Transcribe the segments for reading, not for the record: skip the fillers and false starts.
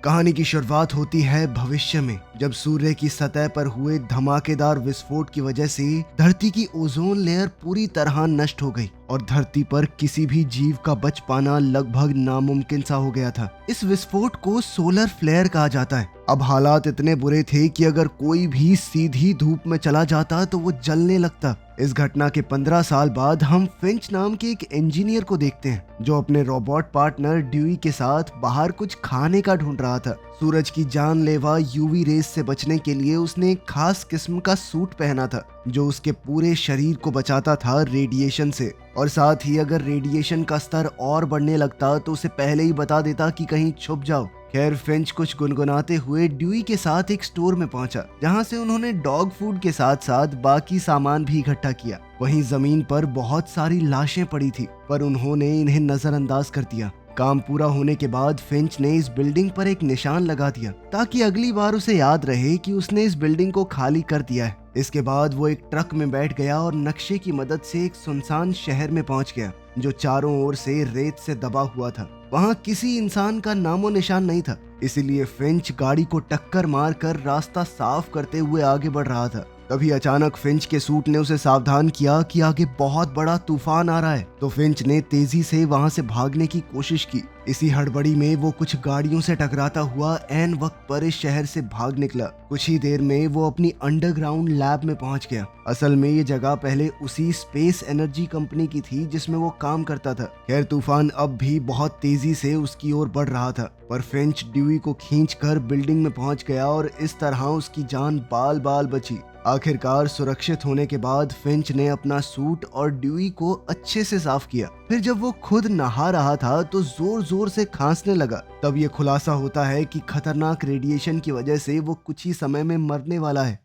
कहानी की शुरुआत होती है भविष्य में, जब सूर्य की सतह पर हुए धमाकेदार विस्फोट की वजह से धरती की ओजोन लेयर पूरी तरह नष्ट हो गई और धरती पर किसी भी जीव का बच पाना लगभग नामुमकिन सा हो गया था। इस विस्फोट को सोलर फ्लेयर कहा जाता है। अब हालात इतने बुरे थे कि अगर कोई भी सीधी धूप में चला जाता तो वो जलने लगता। इस घटना के 15 साल बाद हम फिंच नाम के एक इंजीनियर को देखते हैं जो अपने रोबोट पार्टनर ड्यूई के साथ बाहर कुछ खाने का ढूंढ रहा था। सूरज की जानलेवा यूवी रेस से बचने के लिए उसने एक खास किस्म का सूट पहना था जो उसके पूरे शरीर को बचाता था रेडिएशन से, और साथ ही अगर रेडिएशन का स्तर और बढ़ने लगता तो उसे पहले ही बता देता कि कहीं छुप जाओ। खैर, फिंच कुछ गुनगुनाते हुए ड्यूई के साथ एक स्टोर में पहुंचा जहां से उन्होंने डॉग फूड के साथ साथ बाकी सामान भी इकट्ठा किया। वहीं जमीन पर बहुत सारी लाशें पड़ी थी पर उन्होंने इन्हें नजरअंदाज कर दिया। काम पूरा होने के बाद फिंच ने इस बिल्डिंग पर एक निशान लगा दिया ताकि अगली बार उसे याद रहे कि उसने इस बिल्डिंग को खाली कर दिया है। इसके बाद वो एक ट्रक में बैठ गया और नक्शे की मदद से एक सुनसान शहर में पहुंच गया जो चारों ओर से रेत से दबा हुआ था। वहां किसी इंसान का नामो निशान नहीं था, इसीलिए फिंच गाड़ी को टक्कर मारकर रास्ता साफ करते हुए आगे बढ़ रहा था। तभी अचानक फिंच के सूट ने उसे सावधान किया कि आगे बहुत बड़ा तूफान आ रहा है, तो फिंच ने तेजी से वहां से भागने की कोशिश की। इसी हड़बड़ी में वो कुछ गाड़ियों से टकराता हुआ ऐन वक्त पर इस शहर से भाग निकला। कुछ ही देर में वो अपनी अंडरग्राउंड लैब में पहुंच गया। असल में ये जगह पहले उसी स्पेस एनर्जी कंपनी की थी जिसमें वो काम करता था। खैर, तूफान अब भी बहुत तेजी से उसकी ओर बढ़ रहा था पर फिंच ड्यूई को खींचकर बिल्डिंग में पहुंच गया और इस तरह उसकी जान बाल बाल बची। आखिरकार सुरक्षित होने के बाद फिंच ने अपना सूट और ड्यूई को अच्छे से साफ किया। फिर जब वो खुद नहा रहा था तो जोर जोर से खांसने लगा। तब ये खुलासा होता है कि खतरनाक रेडिएशन की वजह से वो कुछ ही समय में मरने वाला है।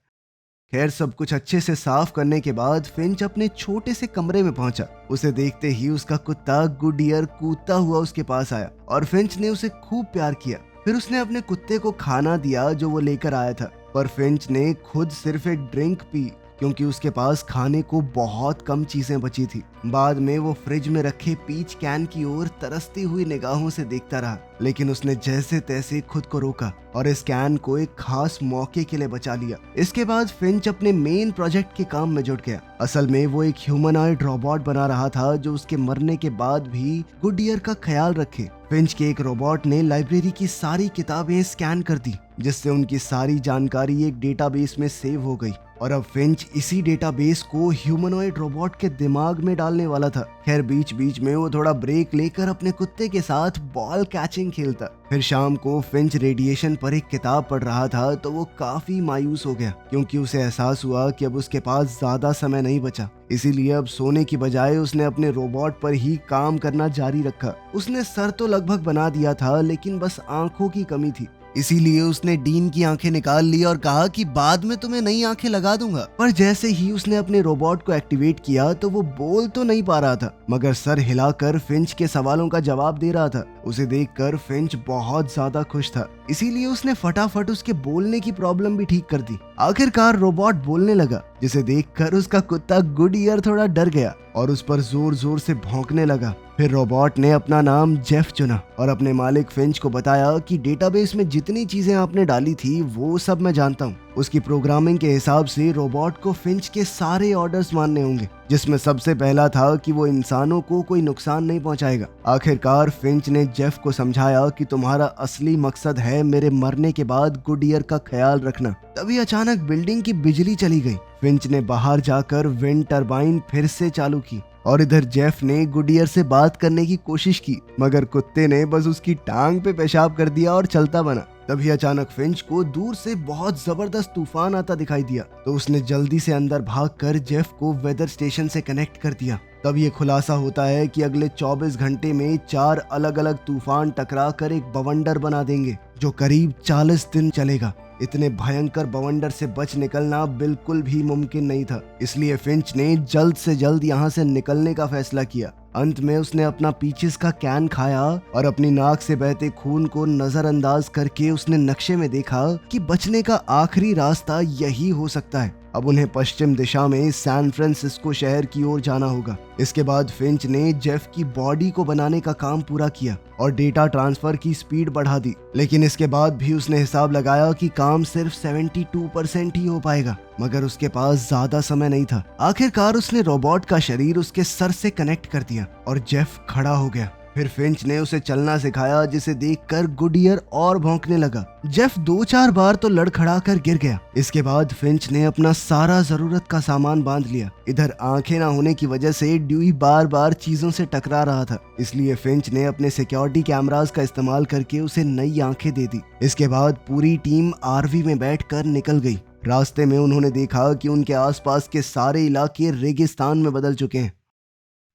खैर, सब कुछ अच्छे से साफ करने के बाद फिंच अपने छोटे से कमरे में पहुंचा। उसे देखते ही उसका कुत्ता गुडियर कूदता हुआ उसके पास आया और फिंच ने उसे खूब प्यार किया। फिर उसने अपने कुत्ते को खाना दिया जो वो लेकर आया था, पर फिंच ने खुद सिर्फ एक ड्रिंक पी क्योंकि उसके पास खाने को बहुत कम चीजें बची थी। बाद में वो फ्रिज में रखे पीच कैन की ओर तरसती हुई निगाहों से देखता रहा, लेकिन उसने जैसे तैसे खुद को रोका और इस कैन को एक खास मौके के लिए बचा लिया। इसके बाद फिंच अपने मेन प्रोजेक्ट के काम में जुट गया। असल में वो एक ह्यूमनॉइड रोबोट बना रहा था जो उसके मरने के बाद भी गुडियर का ख्याल रखे। फिंच के एक रोबोट ने लाइब्रेरी की सारी किताबें स्कैन कर दी जिससे उनकी सारी जानकारी एक डेटाबेस में सेव हो गई और अब फिंच इसी डेटाबेस को ह्यूमनॉइड रोबोट के दिमाग में डालने वाला था। खैर, बीच बीच में वो थोड़ा ब्रेक लेकर अपने कुत्ते के साथ बॉल कैचिंग खेलता। फिर शाम को फिंच रेडिएशन पर एक किताब पढ़ रहा था तो वो काफी मायूस हो गया क्योंकि उसे एहसास हुआ कि अब उसके पास ज्यादा समय नहीं बचा। इसीलिए अब सोने की बजाय उसने अपने रोबोट पर ही काम करना जारी रखा। उसने सर तो लगभग बना दिया था लेकिन बस आंखों की कमी थी, इसीलिए उसने डीन की आंखें निकाल ली और कहा कि बाद में तुम्हें नई आंखें लगा दूंगा। पर जैसे ही उसने अपने रोबोट को एक्टिवेट किया तो वो बोल तो नहीं पा रहा था मगर सर हिलाकर फिंच के सवालों का जवाब दे रहा था। उसे देखकर फिंच बहुत ज्यादा खुश था, इसीलिए उसने फटाफट उसके बोलने की प्रॉब्लम भी ठीक कर दी। आखिरकार रोबोट बोलने लगा जिसे देखकर उसका कुत्ता गुडियर थोड़ा डर गया और उस पर जोर जोर से भौंकने लगा। फिर रोबोट ने अपना नाम जेफ चुना और अपने मालिक फिंच को बताया कि डेटाबेस में जितनी चीजें आपने डाली थी वो सब मैं जानता हूँ। उसकी प्रोग्रामिंग के हिसाब से रोबोट को फिंच के सारे ऑर्डर्स मानने होंगे, जिसमें सबसे पहला था कि वो इंसानों को कोई नुकसान नहीं पहुंचाएगा। आखिरकार फिंच ने जेफ को समझाया कि तुम्हारा असली मकसद है मेरे मरने के बाद गुडियर का ख्याल रखना। तभी अचानक बिल्डिंग की बिजली चली गई। फिंच ने बाहर जाकर विंड टरबाइन फिर से चालू की और इधर जेफ ने गुडियर से बात करने की कोशिश की मगर कुत्ते ने बस उसकी टांग पे पेशाब कर दिया और चलता बना। तभी अचानक फिंच को दूर से बहुत जबरदस्त तूफान आता दिखाई दिया तो उसने जल्दी से अंदर भागकर जेफ को वेदर स्टेशन से कनेक्ट कर दिया। तब ये खुलासा होता है कि अगले 24 घंटे में 4 अलग अलग तूफान टकरा कर एक बवंडर बना देंगे जो करीब 40 दिन चलेगा। इतने भयंकर बवंडर से बच निकलना बिल्कुल भी मुमकिन नहीं था, इसलिए फिंच ने जल्द से जल्द यहाँ से निकलने का फैसला किया। अंत में उसने अपना पीचेस का कैन खाया और अपनी नाक से बहते खून को नजरअंदाज करके उसने नक्शे में देखा कि बचने का आखिरी रास्ता यही हो सकता है। अब उन्हें पश्चिम दिशा में सैन फ्रांसिस्को शहर की ओर जाना होगा। इसके बाद फिंच ने जेफ की बॉडी को बनाने का काम पूरा किया और डेटा ट्रांसफर की स्पीड बढ़ा दी, लेकिन इसके बाद भी उसने हिसाब लगाया कि काम सिर्फ 72% ही हो पाएगा, मगर उसके पास ज्यादा समय नहीं था। आखिरकार उसने रोबोट का शरीर उसके सर से कनेक्ट कर दिया और जेफ खड़ा हो गया। फिर फिंच ने उसे चलना सिखाया, जिसे देखकर गुडियर और भौंकने लगा। जेफ 2-4 बार तो लड़खड़ा कर गिर गया। इसके बाद फिंच ने अपना सारा जरूरत का सामान बांध लिया। इधर आंखें ना होने की वजह से ड्यूई बार बार चीजों से टकरा रहा था, इसलिए फिंच ने अपने सिक्योरिटी कैमरास का इस्तेमाल करके उसे नई आंखें दे दी। इसके बाद पूरी टीम आरवी में बैठकर निकल गई। रास्ते में उन्होंने देखा कि उनके आसपास के सारे इलाके रेगिस्तान में बदल चुके हैं।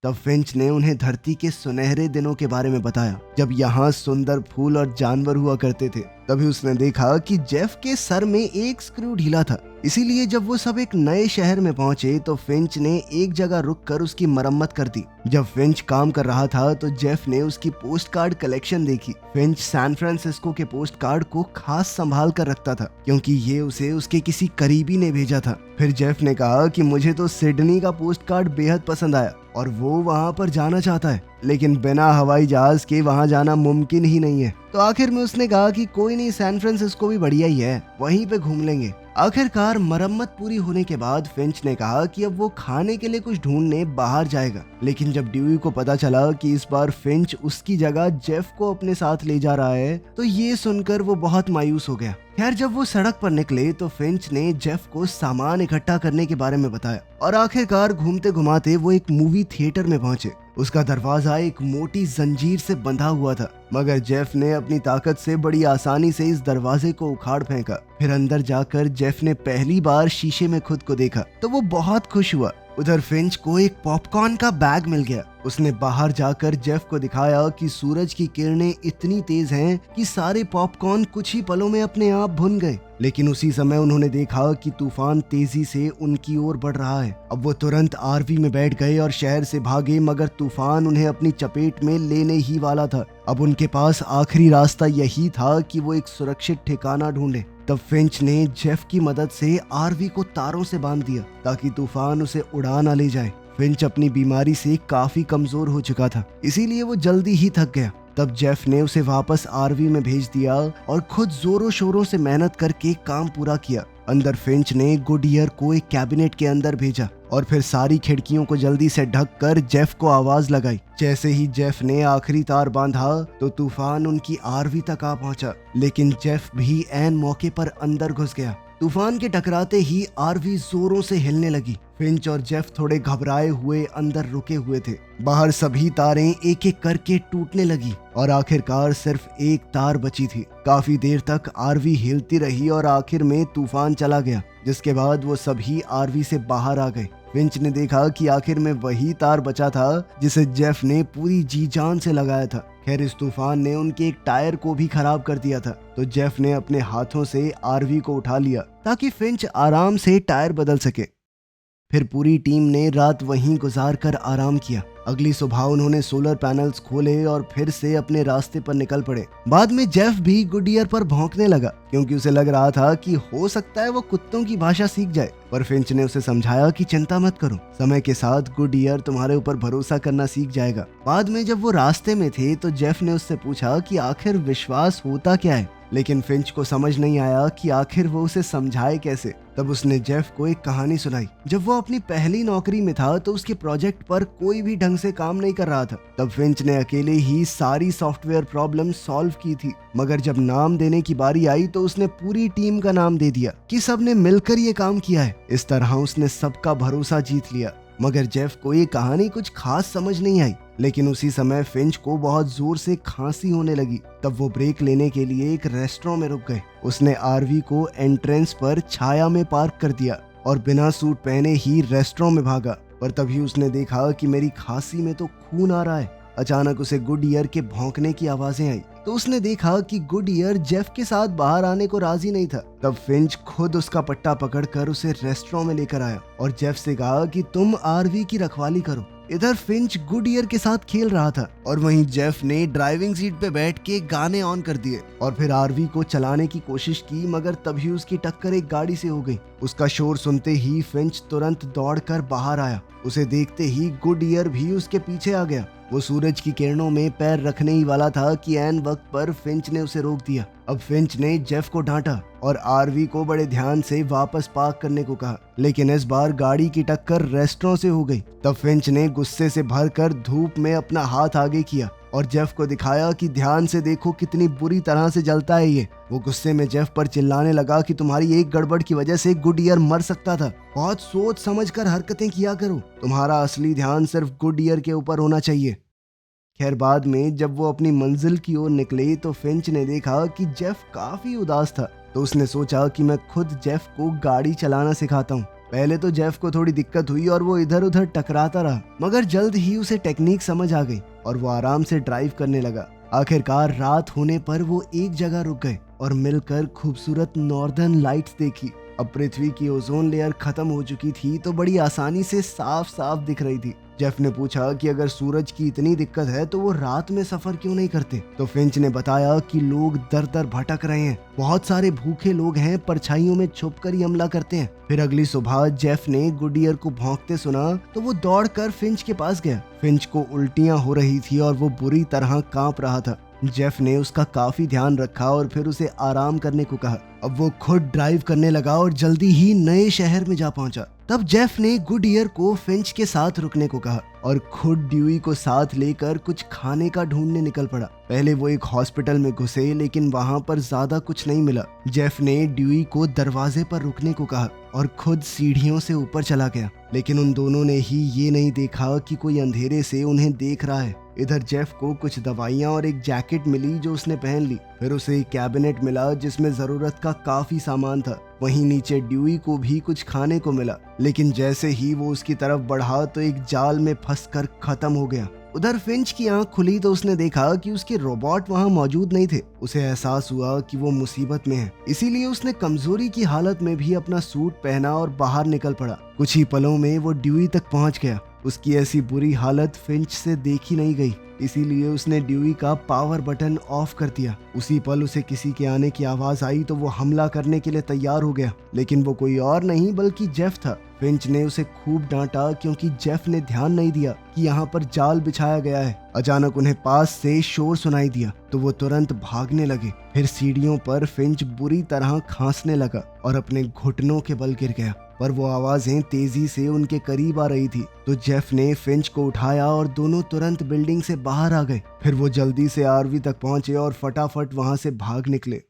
तब फिंच ने उन्हें धरती के सुनहरे दिनों के बारे में बताया, जब यहाँ सुंदर फूल और जानवर हुआ करते थे। तभी उसने देखा कि जेफ के सर में एक स्क्रू ढीला था, इसीलिए जब वो सब एक नए शहर में पहुंचे तो फिंच ने एक जगह रुककर उसकी मरम्मत कर दी। जब फिंच काम कर रहा था तो जेफ ने उसकी पोस्ट कार्ड कलेक्शन देखी। फिंच सैन फ्रांसिस्को के पोस्ट कार्ड को खास संभाल कर रखता था, क्योंकि ये उसे उसके किसी करीबी ने भेजा था। फिर जेफ ने कहा कि मुझे तो सिडनी का पोस्ट कार्ड बेहद पसंद आया और वो वहाँ पर जाना चाहता है, लेकिन बिना हवाई जहाज के वहाँ जाना मुमकिन ही नहीं है। तो आखिर में उसने कहा कि कोई नहीं, सैन फ्रांसिस्को भी बढ़िया ही है, वहीं पे घूम लेंगे। आखिरकार मरम्मत पूरी होने के बाद फिंच ने कहा कि अब वो खाने के लिए कुछ ढूंढने बाहर जाएगा, लेकिन जब ड्यूई को पता चला कि इस बार फिंच उसकी जगह जेफ को अपने साथ ले जा रहा है तो ये सुनकर वो बहुत मायूस हो गया। खैर, जब वो सड़क पर निकले तो फिंच ने जेफ को सामान इकट्ठा करने के बारे में बताया और आखिरकार घूमते घुमाते वो एक मूवी थिएटर में पहुंचे। उसका दरवाजा एक मोटी जंजीर से बंधा हुआ था, मगर जेफ ने अपनी ताकत से बड़ी आसानी से इस दरवाजे को उखाड़ फेंका। फिर अंदर जाकर जेफ ने पहली बार शीशे में खुद को देखा तो वो बहुत खुश हुआ। उधर फिंच को एक पॉपकॉर्न का बैग मिल गया। उसने बाहर जाकर जेफ को दिखाया कि सूरज की किरणें इतनी तेज हैं कि सारे पॉपकॉर्न कुछ ही पलों में अपने आप भुन गए। लेकिन उसी समय उन्होंने देखा कि तूफान तेजी से उनकी ओर बढ़ रहा है। अब वो तुरंत आरवी में बैठ गए और शहर से भागे, मगर तूफान उन्हें अपनी चपेट में लेने ही वाला था। अब उनके पास आखिरी रास्ता यही था कि वो एक सुरक्षित ठिकाना ढूंढे। तब फिंच ने जेफ की मदद से आरवी को तारों से बांध दिया ताकि तूफान उसे उड़ा ना ले जाए। फिंच अपनी बीमारी से काफी कमजोर हो चुका था, इसीलिए वो जल्दी ही थक गया। तब जेफ ने उसे वापस आरवी में भेज दिया और खुद जोरों शोरों से मेहनत करके काम पूरा किया। अंदर फिंच ने गुडियर को एक कैबिनेट के अंदर भेजा और फिर सारी खिड़कियों को जल्दी से ढककर जेफ को आवाज लगाई। जैसे ही जेफ ने आखिरी तार बांधा तो तूफान उनकी आरवी तक आ पहुंचा, लेकिन जेफ भी ऐन मौके पर अंदर घुस गया। तूफान के टकराते ही आरवी जोरों से हिलने लगी। फिंच और जेफ थोड़े घबराए हुए अंदर रुके हुए थे। बाहर सभी तारें एक एक करके टूटने लगी और आखिरकार सिर्फ एक तार बची थी। काफी देर तक आरवी हिलती रही और आखिर में तूफान चला गया, जिसके बाद वो सभी आरवी से बाहर आ गए। फिंच ने देखा कि आखिर में वही तार बचा था जिसे जेफ ने पूरी जी जान से लगाया था। खैर, इस तूफान ने उनके एक टायर को भी खराब कर दिया था, तो जेफ ने अपने हाथों से आरवी को उठा लिया ताकि फिंच आराम से टायर बदल सके। फिर पूरी टीम ने रात वहीं गुजार कर आराम किया। अगली सुबह उन्होंने सोलर पैनल्स खोले और फिर से अपने रास्ते पर निकल पड़े। बाद में जेफ भी गुडियर पर भौंकने लगा, क्योंकि उसे लग रहा था कि हो सकता है वो कुत्तों की भाषा सीख जाए। पर फिंच ने उसे समझाया कि चिंता मत करो, समय के साथ गुडियर तुम्हारे ऊपर भरोसा करना सीख जाएगा। बाद में जब वो रास्ते में थे तो जेफ ने उससे पूछा कि आखिर विश्वास होता क्या है, लेकिन फिंच को समझ नहीं आया कि आखिर वो उसे समझाए कैसे। तब उसने जेफ को एक कहानी सुनाई। जब वो अपनी पहली नौकरी में था तो उसके प्रोजेक्ट पर कोई भी ढंग से काम नहीं कर रहा था। तब फिंच ने अकेले ही सारी सॉफ्टवेयर प्रॉब्लम सॉल्व की थी, मगर जब नाम देने की बारी आई तो उसने पूरी टीम का नाम दे दिया कि सबने मिलकर ये काम किया है। इस तरह उसने सबका भरोसा जीत लिया। मगर जेफ को ये कहानी कुछ खास समझ नहीं आई। लेकिन उसी समय फिंच को बहुत जोर से खांसी होने लगी। तब वो ब्रेक लेने के लिए एक रेस्टोरेंट में रुक गए। उसने आरवी को एंट्रेंस पर छाया में पार्क कर दिया और बिना सूट पहने ही रेस्टोरेंट में भागा। पर तभी उसने देखा कि मेरी खांसी में तो खून आ रहा है। अचानक उसे गुडियर के भौंकने की आवाजें आई तो उसने देखा कि गुडियर जेफ के साथ बाहर आने को राजी नहीं था। तब फिंच खुद उसका पट्टा पकड़कर उसे रेस्टोरेंट में लेकर आया और जेफ से कहा कि तुम आरवी की रखवाली करो। इधर फिंच गुडईयर के साथ खेल रहा था और वहीं जेफ ने ड्राइविंग सीट पे बैठ के गाने ऑन कर दिए और फिर आरवी को चलाने की कोशिश की, मगर तभी उसकी टक्कर एक गाड़ी से हो गई। उसका शोर सुनते ही फिंच तुरंत दौड़कर बाहर आया। उसे देखते ही गुडईयर भी उसके पीछे आ गया। वो सूरज की किरणों में पैर रखने ही वाला था कि ऐन वक्त पर फिंच ने उसे रोक दिया। अब फिंच ने जेफ को डांटा और आरवी को बड़े ध्यान से वापस पार्क करने को कहा, लेकिन इस बार गाड़ी की टक्कर रेस्टोरेंट से हो गई। तब फिंच ने गुस्से से भरकर धूप में अपना हाथ आगे किया और जेफ को दिखाया कि ध्यान से देखो कितनी बुरी तरह से जलता है ये। वो गुस्से में जेफ पर चिल्लाने लगा कि तुम्हारी एक गड़बड़ की वजह से गुडईयर मर सकता था। बहुत सोच समझकर हरकतें किया करो, तुम्हारा असली ध्यान सिर्फ गुडईयर के ऊपर होना चाहिए। खैर बाद में जब वो अपनी मंजिल की ओर निकले तो फिंच ने देखा कि जेफ काफी उदास था। तो उसने सोचा कि मैं खुद जेफ को गाड़ी चलाना सिखाता हूँ। पहले तो जेफ को थोड़ी दिक्कत हुई और वो इधर उधर टकराता रहा, मगर जल्द ही उसे टेक्निक समझ आ गई और वो आराम से ड्राइव करने लगा। आखिरकार रात होने पर वो एक जगह रुक गए और मिलकर खूबसूरत नॉर्दर्न लाइट्स देखी। अब पृथ्वी की ओजोन लेयर खत्म हो चुकी थी तो बड़ी आसानी से साफ साफ दिख रही थी। जेफ ने पूछा कि अगर सूरज की इतनी दिक्कत है तो वो रात में सफर क्यों नहीं करते। तो फिंच ने बताया कि लोग दर दर भटक रहे हैं, बहुत सारे भूखे लोग हैं, परछाइयों में छुपकर ही हमला करते हैं। फिर अगली सुबह जेफ ने गुडईयर को भौंकते सुना तो वो दौड़कर फिंच के पास गया। फिंच को उल्टियां हो रही थी और वो बुरी तरह कांप रहा था। जेफ ने उसका काफी ध्यान रखा और फिर उसे आराम करने को कहा। अब वो खुद ड्राइव करने लगा और जल्दी ही नए शहर में जा पहुंचा। तब जेफ ने गुडईयर को फिंच के साथ रुकने को कहा और खुद ड्यूई को साथ लेकर कुछ खाने का ढूंढने निकल पड़ा। पहले वो एक हॉस्पिटल में घुसे, लेकिन वहां पर ज्यादा कुछ नहीं मिला। जेफ ने ड्यूई को दरवाजे पर रुकने को कहा और खुद सीढ़ियों से ऊपर चला गया, लेकिन उन दोनों ने ही ये नहीं देखा कि कोई अंधेरे से उन्हें देख रहा है। इधर जेफ को कुछ दवाइयां और एक जैकेट मिली जो उसने पहन ली। फिर उसे एक कैबिनेट मिला जिसमें जरूरत का काफी सामान था। वहीं नीचे ड्यूई को भी कुछ खाने को मिला, लेकिन जैसे ही वो उसकी तरफ बढ़ा तो एक जाल में फंसकर खत्म हो गया। उधर फिंच की आंख खुली तो उसने देखा कि उसके रोबोट वहां मौजूद नहीं थे। उसे एहसास हुआ कि वो मुसीबत में है, इसीलिए उसने कमजोरी की हालत में भी अपना सूट पहना और बाहर निकल पड़ा। कुछ ही पलों में वो ड्यूई तक पहुंच गया। उसकी ऐसी बुरी हालत फिंच से देखी नहीं गई, इसीलिए उसने ड्यूई का पावर बटन ऑफ कर दिया। उसी पल उसे किसी के आने की आवाज आई तो वो हमला करने के लिए तैयार हो गया, लेकिन वो कोई और नहीं बल्कि जेफ था। फिंच ने उसे खूब डांटा क्योंकि जेफ ने ध्यान नहीं दिया कि यहाँ पर जाल बिछाया गया है। अचानक उन्हें पास से शोर सुनाई दिया तो वो तुरंत भागने लगे। फिर सीढ़ियों पर फिंच बुरी तरह खांसने लगा और अपने घुटनों के बल गिर गया, पर वो आवाजें तेजी से उनके करीब आ रही थी। तो जेफ ने फिंच को उठाया और दोनों तुरंत बिल्डिंग से बाहर आ गए। फिर वो जल्दी से आरवी तक पहुंचे और फटाफट वहां से भाग निकले।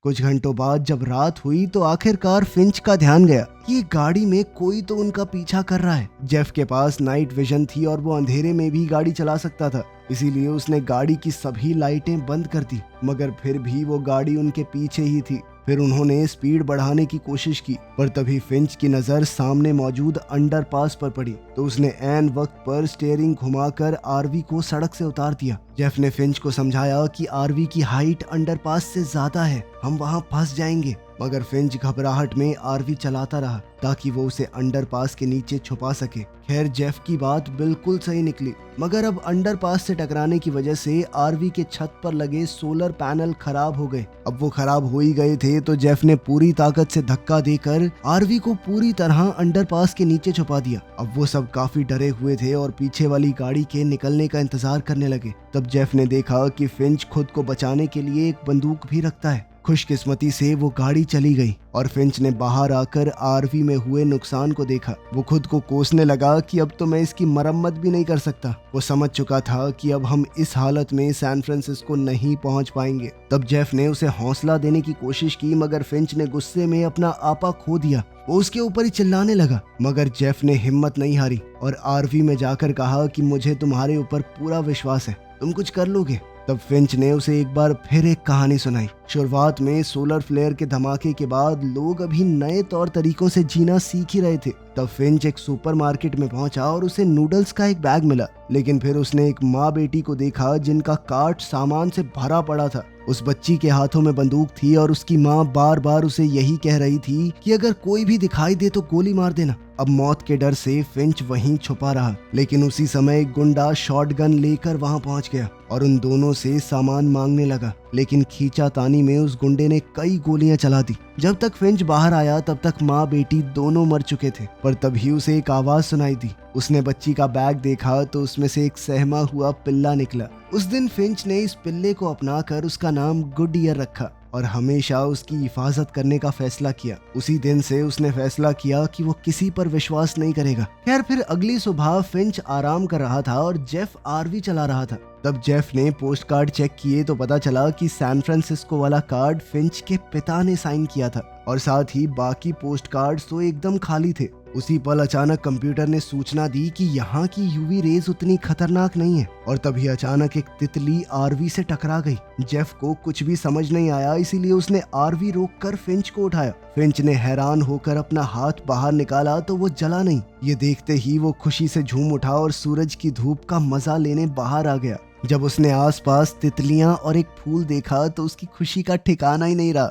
कुछ घंटों बाद जब रात हुई तो आखिरकार फिंच का ध्यान गया कि गाड़ी में कोई तो उनका पीछा कर रहा है। जेफ के पास नाइट विजन थी और वो अंधेरे में भी गाड़ी चला सकता था, इसीलिए उसने गाड़ी की सभी लाइटें बंद कर दी, मगर फिर भी वो गाड़ी उनके पीछे ही थी। फिर उन्होंने स्पीड बढ़ाने की कोशिश की, पर तभी फिंच की नजर सामने मौजूद अंडरपास पर पड़ी तो उसने ऐन वक्त पर स्टीयरिंग घुमाकर आरवी को सड़क से उतार दिया। जेफ ने फिंच को समझाया कि आरवी की हाइट अंडरपास से ज्यादा है, हम वहां फंस जाएंगे, मगर फिंच घबराहट में आरवी चलाता रहा ताकि वो उसे अंडरपास के नीचे छुपा सके। खैर जेफ की बात बिल्कुल सही निकली, मगर अब अंडरपास से टकराने की वजह से आरवी के छत पर लगे सोलर पैनल खराब हो गए। अब वो खराब हो ही गए थे तो जेफ ने पूरी ताकत से धक्का देकर आरवी को पूरी तरह अंडरपास के नीचे छुपा दिया। अब वो सब काफी डरे हुए थे और पीछे वाली गाड़ी के निकलने का इंतजार करने लगे। तब जेफ ने देखा कि फिंच खुद को बचाने के लिए एक बंदूक भी रखता है। खुशकिस्मती से वो गाड़ी चली गई और फिंच ने बाहर आकर आरवी में हुए नुकसान को देखा। वो खुद को कोसने लगा कि अब तो मैं इसकी मरम्मत भी नहीं कर सकता। वो समझ चुका था कि अब हम इस हालत में सैन फ्रांसिस्को नहीं पहुंच पाएंगे। तब जेफ ने उसे हौसला देने की कोशिश की, मगर फिंच ने गुस्से में अपना आपा खो दिया। वो उसके ऊपर ही चिल्लाने लगा, मगर जेफ ने हिम्मत नहीं हारी और आरवी में जाकर कहा कि मुझे तुम्हारे ऊपर पूरा विश्वास है, तुम कुछ कर लोगे। तब फिंच ने उसे एक बार फिर एक कहानी सुनाई। शुरुआत में सोलर फ्लेयर के धमाके के बाद लोग अभी नए तौर तरीकों से जीना सीख ही रहे थे। तब फिंच एक सुपरमार्केट में पहुंचा और उसे नूडल्स का एक बैग मिला, लेकिन फिर उसने एक माँ बेटी को देखा जिनका कार्ट सामान से भरा पड़ा था। उस बच्ची के हाथों में बंदूक थी और उसकी माँ बार बार उसे यही कह रही थी कि अगर कोई भी दिखाई दे तो गोली मार देना। अब मौत के डर से फिंच वहीं छुपा रहा, लेकिन उसी समय एक गुंडा शॉटगन लेकर वहां पहुंच गया और उन दोनों से सामान मांगने लगा, लेकिन खींचातानी में उस गुंडे ने कई गोलियां चला दी। जब तक फिंच बाहर आया तब तक माँ बेटी दोनों मर चुके थे, पर तभी उसे एक आवाज सुनाई दी। उसने बच्ची का बैग देखा तो उसमें से एक सहमा हुआ पिल्ला निकला। उस दिन फिंच ने इस पिल्ले को अपनाकर उसका नाम गुडईयर रखा और हमेशा उसकी हिफाजत करने का फैसला किया। उसी दिन से उसने फैसला किया कि वो किसी पर विश्वास नहीं करेगा। खैर फिर अगली सुबह फिंच आराम कर रहा था और जेफ आरवी चला रहा था। तब जेफ ने पोस्ट कार्ड चेक किए तो पता चला कि सैन फ्रांसिस्को वाला कार्ड फिंच के पिता ने साइन किया था और साथ ही बाकी पोस्ट कार्ड्स तो एकदम खाली थे। उसी पल अचानक कंप्यूटर ने सूचना दी कि यहाँ की यूवी रेज उतनी खतरनाक नहीं है और तभी अचानक एक तितली आरवी से टकरा गई। जेफ को कुछ भी समझ नहीं आया, इसीलिए उसने आरवी रोककर फिंच को उठाया। फिंच ने हैरान होकर अपना हाथ बाहर निकाला तो वो जला नहीं। ये देखते ही वो खुशी से झूम उठा और सूरज की धूप का मजा लेने बाहर आ गया। जब उसने आसपास तितलियां और एक फूल देखा तो उसकी खुशी का ठिकाना ही नहीं रहा।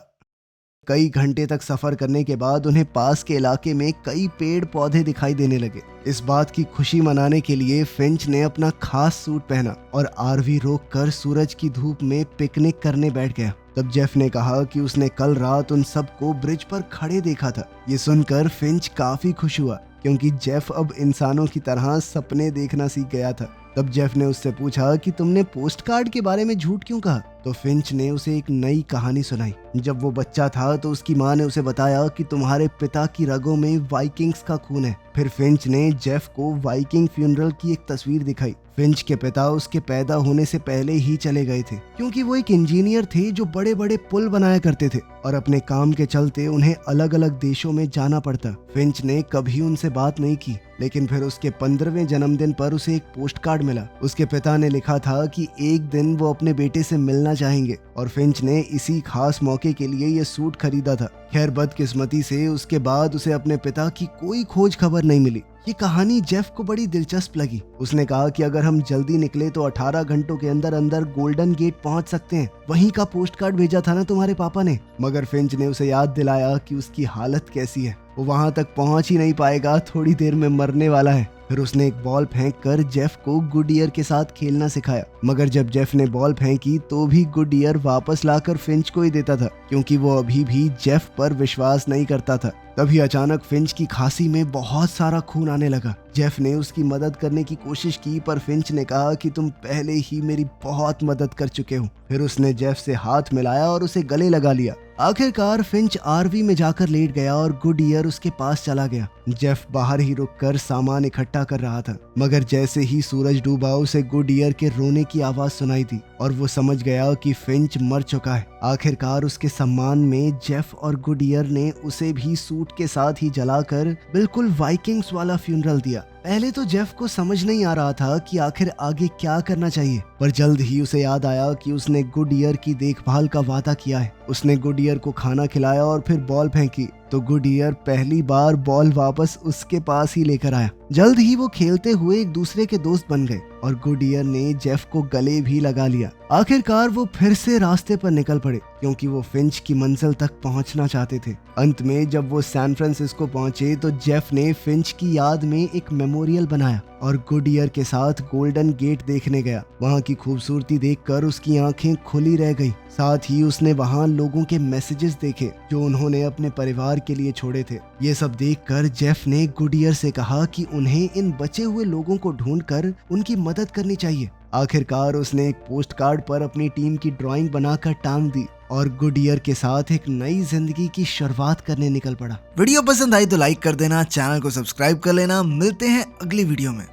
कई घंटे तक सफर करने के बाद उन्हें पास के इलाके में कई पेड़ पौधे दिखाई देने लगे। इस बात की खुशी मनाने के लिए फिंच ने अपना खास सूट पहना और आरवी रोककर सूरज की धूप में पिकनिक करने बैठ गया। तब जेफ ने कहा कि उसने कल रात उन सबको ब्रिज पर खड़े देखा था। ये सुनकर फिंच काफी खुश हुआ क्योंकि जेफ अब इंसानों की तरह सपने देखना सीख गया था। तब जेफ ने उससे पूछा कि तुमने पोस्ट कार्ड के बारे में झूठ क्यों कहा? तो फिंच ने उसे एक नई कहानी सुनाई। जब वो बच्चा था तो उसकी माँ ने उसे बताया कि तुम्हारे पिता की रगों में वाइकिंग्स का खून है। फिर फिंच ने जेफ को वाइकिंग फ्यूनरल की एक तस्वीर दिखाई। फिंच के पिता उसके पैदा होने से पहले ही चले गए थे क्योंकि वो एक इंजीनियर थे जो बड़े बड़े पुल बनाया करते थे और अपने काम के चलते उन्हें अलग अलग देशों में जाना पड़ता। फिंच ने कभी उनसे बात नहीं की, लेकिन फिर उसके 15वें जन्मदिन पर उसे एक पोस्ट कार्ड मिला। उसके पिता ने लिखा था कि एक दिन वो अपने बेटे से मिलना चाहेंगे और फिंच ने इसी खास मौके के लिए ये सूट खरीदा था। खैर बदकिस्मती से उसके बाद उसे अपने पिता की कोई खोज खबर नहीं मिली। ये कहानी जेफ को बड़ी दिलचस्प लगी। उसने कहा कि अगर हम जल्दी निकले तो 18 घंटों के अंदर अंदर गोल्डन गेट पहुंच सकते हैं। वहीं का पोस्ट कार्ड भेजा था ना तुम्हारे पापा ने। मगर फिंच ने उसे याद दिलाया कि उसकी हालत कैसी है, वो वहां तक पहुंच ही नहीं पाएगा, थोड़ी देर में मरने वाला है। फिर उसने एक बॉल फेंककर जेफ को गुडईयर के साथ खेलना सिखाया। मगर जब जेफ ने बॉल फेंकी तो भी गुडईयर वापस लाकर फिंच को ही देता था क्योंकि वो अभी भी जेफ पर विश्वास नहीं करता था। तभी अचानक फिंच की खांसी में बहुत सारा खून आने लगा। जेफ ने उसकी मदद करने की कोशिश की पर फिंच ने कहा कि तुम पहले ही मेरी बहुत मदद कर चुके हो। फिर उसने जेफ से हाथ मिलाया और उसे गले लगा लिया। आखिरकार फिंच आरवी में जाकर लेट गया और गुडईयर उसके पास चला गया। जेफ बाहर ही रुककर सामान इकट्ठा कर रहा था, मगर जैसे ही सूरज डूबा उसे गुडईयर के रोने की आवाज सुनाई दी और वो समझ गया कि फिंच मर चुका है। आखिरकार उसके सम्मान में जेफ और गुडईयर ने उसे भी सूट के साथ ही जलाकर बिल्कुल वाइकिंग्स वाला फ्यूनरल दिया। पहले तो जेफ को समझ नहीं आ रहा था कि आखिर आगे क्या करना चाहिए, पर जल्द ही उसे याद आया कि उसने गुडईयर की देखभाल का वादा किया है। उसने गुडईयर को खाना खिलाया और फिर बॉल फेंकी तो गुडईयर पहली बार बॉल वापस उसके पास ही लेकर आया। जल्द ही वो खेलते हुए एक दूसरे के दोस्त बन गए और गुडईयर ने जेफ को गले भी लगा लिया। आखिरकार वो फिर से रास्ते पर निकल पड़े क्योंकि वो फिंच की मंजिल तक पहुंचना चाहते थे। अंत में जब वो सैन फ्रांसिस्को पहुंचे तो जेफ ने फिंच की याद में एक मेमोरियल बनाया और गुडईयर के साथ गोल्डन गेट देखने गया। वहाँ की खूबसूरती देखकर उसकी आंखें खुली रह गई। साथ ही उसने वहाँ लोगों के मैसेजेस देखे जो उन्होंने अपने परिवार के लिए छोड़े थे। ये सब देखकर जेफ ने गुडईयर से कहा कि उन्हें इन बचे हुए लोगों को ढूंढकर उनकी मदद करनी चाहिए। आखिरकार उसने एक पोस्ट कार्ड पर अपनी टीम की ड्राइंग बनाकर टांग दी और गुडईयर के साथ एक नई जिंदगी की शुरुआत करने निकल पड़ा। वीडियो पसंद आई तो लाइक कर देना, चैनल को सब्सक्राइब कर लेना। मिलते हैं अगली वीडियो में।